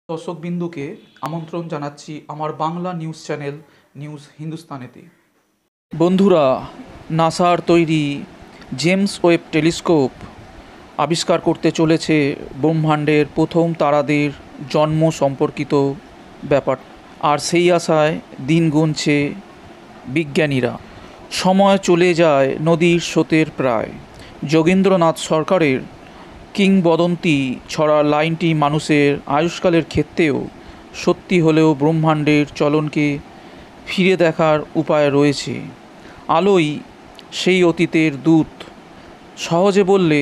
দর্শকবিন্দুকে আমন্ত্রণ জানাচ্ছি আমার বাংলা নিউজ চ্যানেল নিউজ হিন্দুস্তানেতে। বন্ধুরা, নাসার তৈরি জেমস ওয়েব টেলিস্কোপ আবিষ্কার করতে চলেছে ব্রহ্মাণ্ডের প্রথম তারাদের জন্ম সম্পর্কিত ব্যাপার, আর সেই আশায় দিন গুনছে বিজ্ঞানীরা। সময় চলে যায় নদীর স্রোতের প্রায়। যোগেন্দ্রনাথ সরকারের কিংবদন্তি ছড়া লাইনটি মানুষের আয়ুষ্কালের ক্ষেত্রেও সত্যি হলেও ব্রহ্মাণ্ডের চলনকে ফিরে দেখার উপায় রয়েছে। আলোই সেই অতীতের দূত। সহজে বললে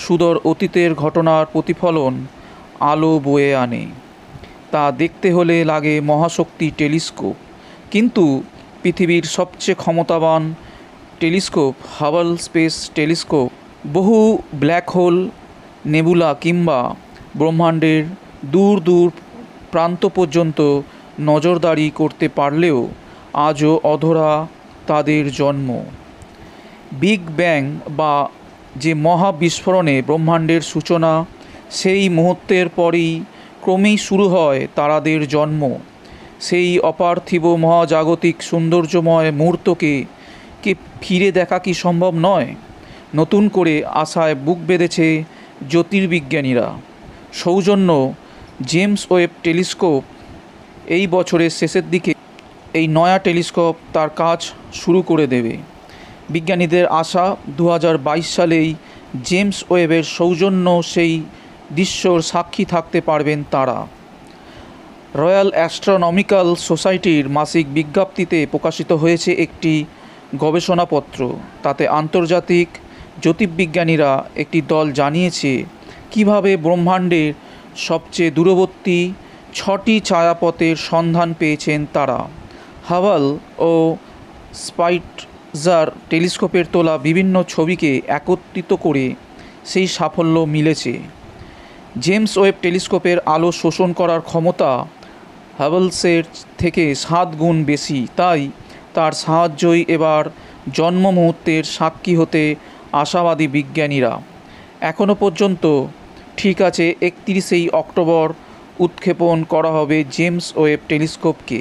সুদূর অতীতের ঘটনার প্রতিফলন আলো বয়ে আনে। তা দেখতে হলে লাগে মহাশক্তি টেলিস্কোপ। কিন্তু পৃথিবীর সবচেয়ে ক্ষমতাবান টেলিস্কোপ হাবল স্পেস টেলিস্কোপ বহু ব্ল্যাক হোল, নেবুলা কিংবা ব্রহ্মাণ্ডের দূর দূর প্রান্ত পর্যন্ত নজরদারি করতে পারলেও আজও অধরা তাদের জন্ম। বিগ ব্যাং বা যে মহাবিস্ফোরণে ব্রহ্মাণ্ডের সূচনা, সেই মুহূর্তের পরেই ক্রমেই শুরু হয় তারাদের জন্ম। সেই অপার্থিব মহাজাগতিক সৌন্দর্যময় মুহূর্তকে ফিরে দেখা কি সম্ভব নয়? নতুন করে আশায় বুক বেঁধেছে জ্যোতির্বিজ্ঞানীরা। সৌজন্য জেমস ওয়েব টেলিস্কোপ এই বছরের শেষের দিকে এই নয়া টেলিস্কোপ তার কাজ শুরু করে দেবে। বিজ্ঞানীদের আশা 2022 সালেই জেমস ওয়েবের সৌজন্য সেই দৃশ্যর সাক্ষী থাকতে পারবেন তারা। রয়্যাল অ্যাস্ট্রোনমিক্যাল সোসাইটির মাসিক বিজ্ঞপ্তিতে প্রকাশিত হয়েছে একটি গবেষণাপত্র। তাতে আন্তর্জাতিক জ্যোতির্বিজ্ঞানীরা একটি দল জানিয়েছে কিভাবে ব্রহ্মাণ্ডের সবচেয়ে দূরবর্তী 6টি ছায়াপথের সন্ধান পেয়েছেন তারা। হাবল ও স্পাইটজার টেলিস্কোপের তোলা বিভিন্ন ছবিকে একত্রিত করে সেই সাফল্য মিলেছে। জেমস ওয়েব টেলিস্কোপের আলো শোষণ করার ক্ষমতা হাবলসের থেকে 7 গুণ বেশি। তাই তার সাহায্যই এবার জন্ম মুহূর্তের সাক্ষী হতে আশাবাদী বিজ্ঞানীরা। এখনও পর্যন্ত ঠিক আছে 31শে অক্টোবর উৎক্ষেপণ করা হবে জেমস ওয়েব টেলিস্কোপকে।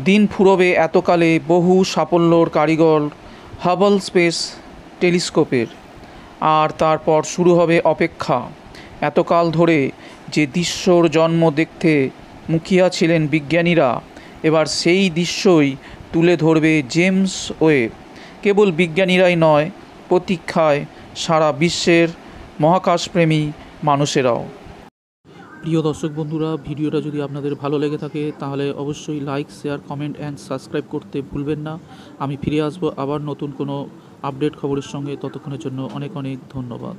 দিন ফুরবে এতকালে বহু সাফল্যর কারিগর হাবল স্পেস টেলিস্কোপের। আর তারপর শুরু হবে অপেক্ষা। এতকাল ধরে যে দৃশ্যর জন্ম দেখতে মুখিয়া ছিলেন বিজ্ঞানীরা, এবার সেই দৃশ্যই তুলে ধরবে জেমস ওয়েব। কেবল বিজ্ঞানীরাই নয়, প্রতীক্ষায় সারা বিশ্বের মহাকাশপ্রেমী মানুষেরাও। প্রিয় দর্শক বন্ধুরা, ভিডিওটা যদি আপনাদের ভালো লেগে থাকে তাহলে অবশ্যই like, share, comment and subscribe করতে ভুলবেন না। আমি ফিরে আসবো আবার নতুন কোনো আপডেট খবরের সঙ্গে। ততক্ষণের জন্য অনেক অনেক ধন্যবাদ।